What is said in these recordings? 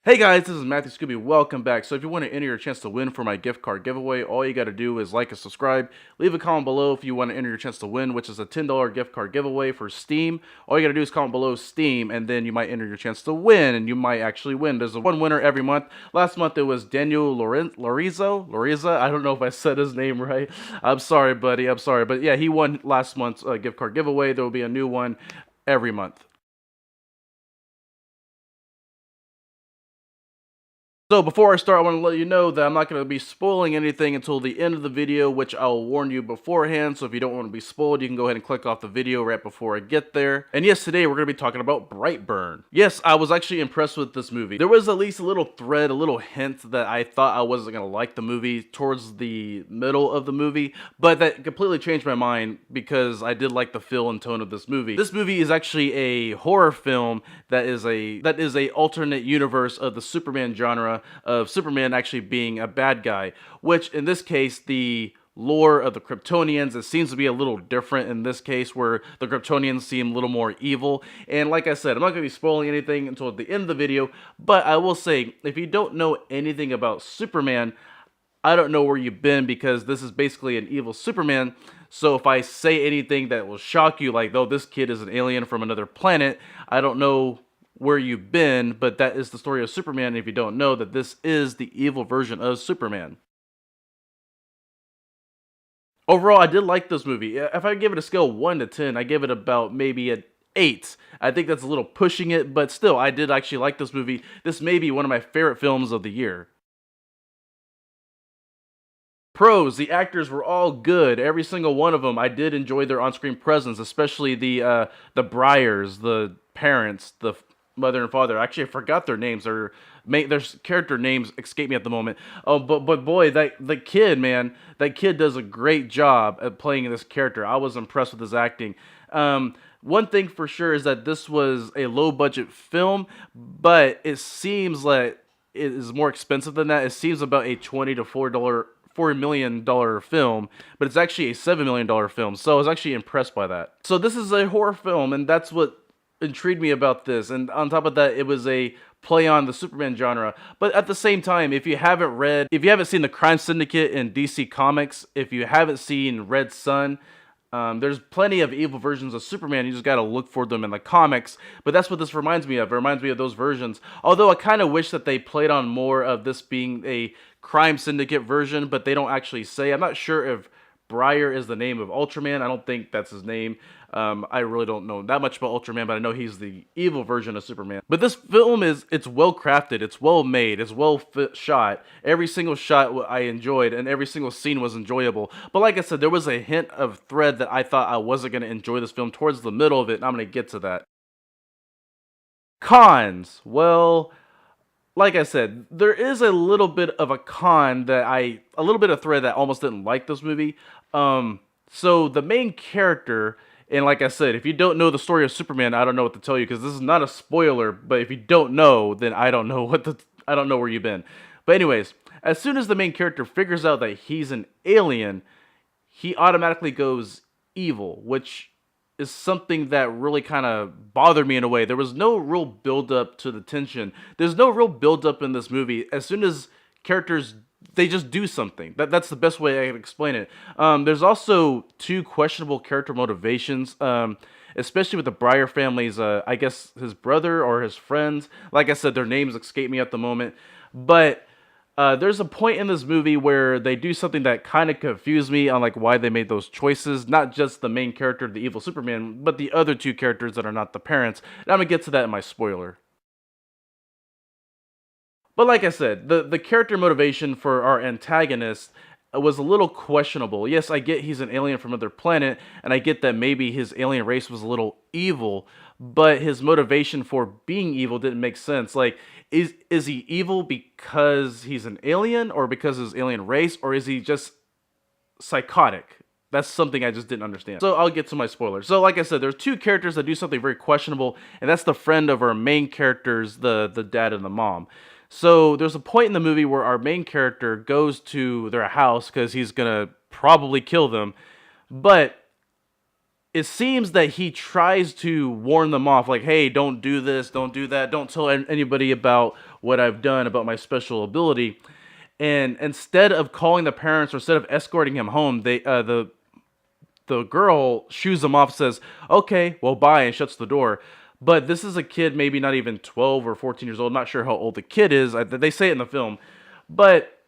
Hey guys, this is Matthew Scooby. Welcome back. So if you want to enter your chance to win for my gift card giveaway, all you got to do is like and subscribe. Leave a comment below if you want to enter your chance to win, which is a $10 gift card giveaway for Steam. All you got to do is comment below Steam, and then you might enter your chance to win, and you might actually win. There's one winner every month. Last month it was Daniel Loriza. I don't know if I said his name right. I'm sorry, buddy. I'm sorry. But yeah, he won last month's gift card giveaway. There will be a new one every month. So before I start, I want to let you know that I'm not going to be spoiling anything until the end of the video, which I'll warn you beforehand. So if you don't want to be spoiled, you can go ahead and click off the video right before I get there. And yes, today we're going to be talking about BrightBurn. Yes, I was actually impressed with this movie. There was at least a little thread, a little hint that I thought I wasn't going to like the movie towards the middle of the movie, but that completely changed my mind because I did like the feel and tone of this movie. This movie is actually a horror film that is a alternate universe of the Superman genre, of Superman actually being a bad guy, which in this case, the lore of the Kryptonians, it seems to be a little different in this case, where the Kryptonians seem a little more evil. And like I said, I'm not going to be spoiling anything until the end of the video, but I will say, if you don't know anything about Superman, I don't know where you've been, because this is basically an evil Superman. So if I say anything that will shock you, like, oh, this kid is an alien from another planet, I don't know where you've been, but that is the story of Superman. If you don't know that this is the evil version of Superman. Overall, I did like this movie. If I give it a scale of 1 to 10, I give it about maybe an 8. I think that's a little pushing it, but still, I did actually like this movie. This may be one of my favorite films of the year. Pros, the actors were all good. Every single one of them. I did enjoy their on-screen presence, especially the Bryars, the parents, the mother and father. Actually, I forgot their names. Their character names escape me at the moment. Oh, but boy, that the kid, man, that kid does a great job at playing this character. I was impressed with his acting. One thing for sure is that this was a low-budget film, but it seems like it is more expensive than that. It seems about a $4 million film, but it's actually a $7 million film. So I was actually impressed by that. So this is a horror film, and that's what intrigued me about this. And on top of that, it was a play on the Superman genre. But at the same time, if you haven't seen the Crime Syndicate in DC Comics, if you haven't seen Red Sun, there's plenty of evil versions of Superman. You just gotta look for them in the comics. But that's what this reminds me of. It reminds me of those versions. Although I kind of wish that they played on more of this being a Crime Syndicate version, but they don't actually say. I'm not sure if Breyer is the name of Ultraman. I don't think that's his name. I really don't know that much about Ultraman, but I know he's the evil version of Superman. But this film it's well crafted, it's well made, it's well shot. Every single shot I enjoyed, and every single scene was enjoyable. But like I said, there was a hint of thread that I thought I wasn't going to enjoy this film towards the middle of it, and I'm going to get to that. Cons. Well, like I said, there is a little bit of a a little bit of thread that I almost didn't like this movie. So the main character, and like I said, if you don't know the story of Superman, I don't know what to tell you, because this is not a spoiler. But if you don't know, then I don't know I don't know where you've been. But anyways, as soon as the main character figures out that he's an alien, he automatically goes evil, which is something that really kind of bothered me in a way. There was no real build up to the tension. There's no real build up in this movie. As soon as characters, they just do something. That's the best way I can explain it. There's also two questionable character motivations. Especially with the Breyer family's, I guess his brother or his friends. Like I said, their names escape me at the moment. But there's a point in this movie where they do something that kind of confused me on like why they made those choices. Not just the main character, the evil Superman, but the other two characters that are not the parents. And I'm gonna get to that in my spoiler. But like I said, the character motivation for our antagonist was a little questionable. Yes, I get he's an alien from another planet, and I get that maybe his alien race was a little evil, but his motivation for being evil didn't make sense. Like, is he evil because he's an alien, or because of his alien race, or is he just psychotic? That's something I just didn't understand. So I'll get to my spoilers. So like I said, there's two characters that do something very questionable, and that's the friend of our main characters, the dad and the mom. So there's a point in the movie where our main character goes to their house because he's gonna probably kill them, but it seems that he tries to warn them off, like, hey, don't do this, don't do that, don't tell anybody about what I've done, about my special ability. And instead of calling the parents or instead of escorting him home, the girl shoos him off, says, okay, well, bye, and shuts the door. But this is a kid, maybe not even 12 or 14 years old. I'm not sure how old the kid is. They say it in the film. But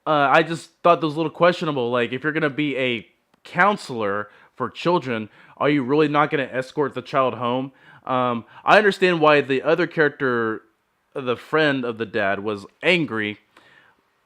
I just thought that was a little questionable. Like, if you're going to be a counselor for children, are you really not going to escort the child home? I understand why the other character, the friend of the dad, was angry,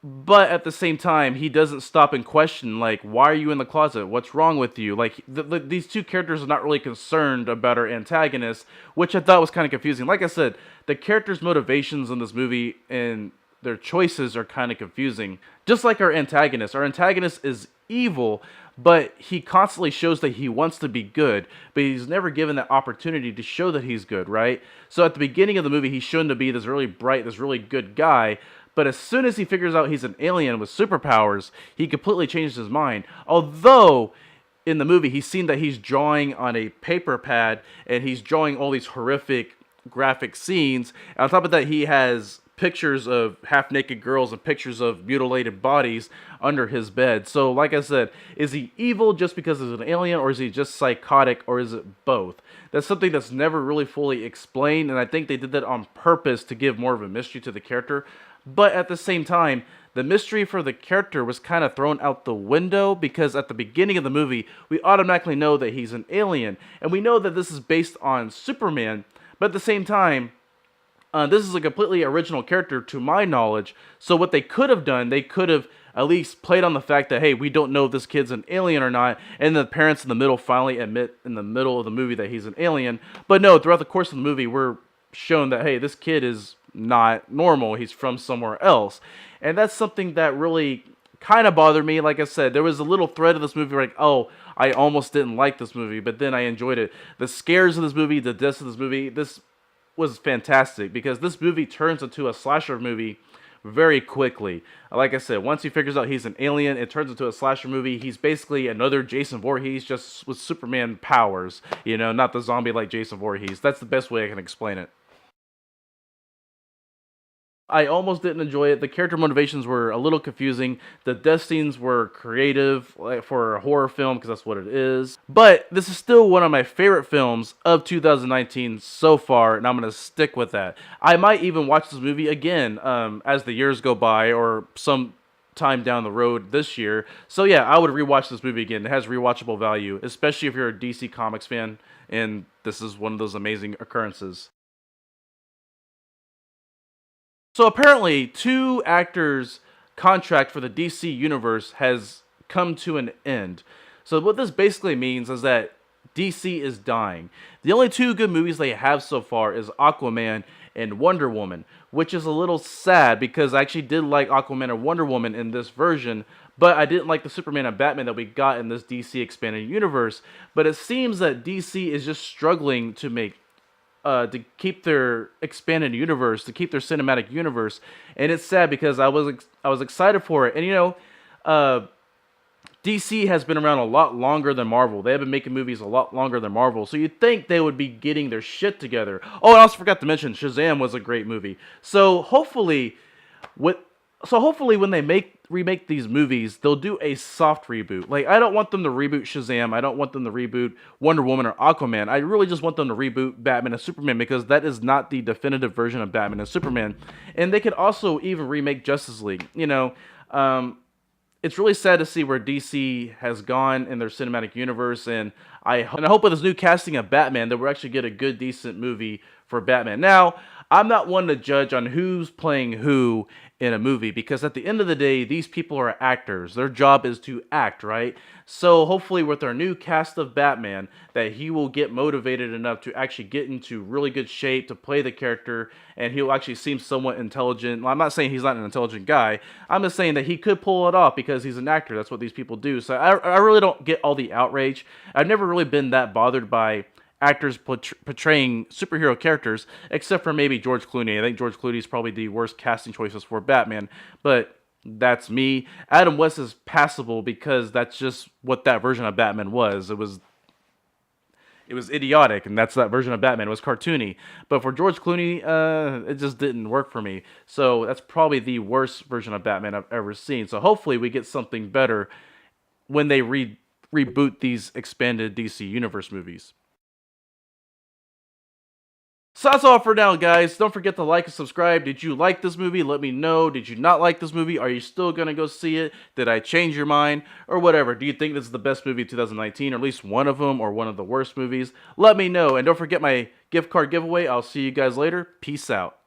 but at the same time, he doesn't stop and question, like, why are you in the closet? What's wrong with you? Like, these two characters are not really concerned about our antagonist, which I thought was kind of confusing. Like I said, the characters' motivations in this movie and their choices are kind of confusing. Just like our antagonist. Our antagonist is evil, but he constantly shows that he wants to be good, but he's never given that opportunity to show that he's good, right? So at the beginning of the movie, he's shown to be this really bright, this really good guy, but as soon as he figures out he's an alien with superpowers, he completely changes his mind. Although, in the movie, he's seen that he's drawing on a paper pad, and he's drawing all these horrific graphic scenes. And on top of that, he has pictures of half-naked girls and pictures of mutilated bodies under his bed. So, like I said, is he evil just because he's an alien, or is he just psychotic, or is it both? That's something that's never really fully explained, and I think they did that on purpose to give more of a mystery to the character. But at the same time, the mystery for the character was kind of thrown out the window, because at the beginning of the movie, we automatically know that he's an alien. And we know that this is based on Superman, but at the same time, this is a completely original character to my knowledge. So what they could have done, they could have at least played on the fact that, hey, we don't know if this kid's an alien or not, and the parents in the middle finally admit in the middle of the movie that he's an alien. But no, throughout the course of the movie, we're shown that, hey, this kid is not normal. He's from somewhere else. And that's something that really kind of bothered me. Like I said, there was a little thread of this movie where, like, oh, I almost didn't like this movie, but then I enjoyed it. The scares of this movie, the deaths of this movie, this was fantastic, because this movie turns into a slasher movie very quickly. Like I said, once he figures out he's an alien, it turns into a slasher movie. He's basically another Jason Voorhees, just with Superman powers, you know, not the zombie like Jason Voorhees. That's the best way I can explain it. I almost didn't enjoy it. The character motivations were a little confusing. The death scenes were creative, like, for a horror film, because that's what it is. But this is still one of my favorite films of 2019 so far, and I'm going to stick with that. I might even watch this movie again as the years go by, or some time down the road this year. So yeah, I would rewatch this movie again. It has rewatchable value, especially if you're a DC Comics fan, and this is one of those amazing occurrences. So apparently, two actors' contract for the DC universe has come to an end. So what this basically means is that DC is dying. The only two good movies they have so far is Aquaman and Wonder Woman, which is a little sad, because I actually did like Aquaman and Wonder Woman in this version, but I didn't like the Superman and Batman that we got in this DC expanded universe. But it seems that DC is just struggling to keep their expanded universe, to keep their cinematic universe, and it's sad, because I was excited for it. And you know, DC has been around a lot longer than Marvel. They have been making movies a lot longer than Marvel, so you'd think they would be getting their shit together. Oh, I also forgot to mention Shazam was a great movie. So hopefully when they remake these movies, they'll do a soft reboot. Like, I don't want them to reboot Shazam. I don't want them to reboot Wonder Woman or Aquaman. I really just want them to reboot Batman and Superman, because that is not the definitive version of Batman and Superman. And they could also even remake Justice League. You know, it's really sad to see where DC has gone in their cinematic universe, and I hope with this new casting of Batman that we'll actually get a good, decent movie for Batman. Now, I'm not one to judge on who's playing who in a movie, because at the end of the day, these people are actors. Their job is to act, right? So hopefully with our new cast of Batman, that he will get motivated enough to actually get into really good shape to play the character, and he'll actually seem somewhat intelligent. Well, I'm not saying he's not an intelligent guy. I'm just saying that he could pull it off, because he's an actor. That's what these people do. So I really don't get all the outrage. I've never really been that bothered by actors portraying superhero characters, except for maybe George Clooney. I think George Clooney is probably the worst casting choices for Batman, but that's me. Adam West is passable, because that's just what that version of Batman was. It was it was idiotic, and that's that version of Batman. It was cartoony. But for George Clooney, it just didn't work for me. So that's probably the worst version of Batman I've ever seen. So hopefully we get something better when they reboot these expanded DC Universe movies. So that's all for now, guys. Don't forget to like and subscribe. Did you like this movie? Let me know. Did you not like this movie? Are you still going to go see it? Did I change your mind? Or whatever. Do you think this is the best movie of 2019? Or at least one of them? Or one of the worst movies? Let me know. And don't forget my gift card giveaway. I'll see you guys later. Peace out.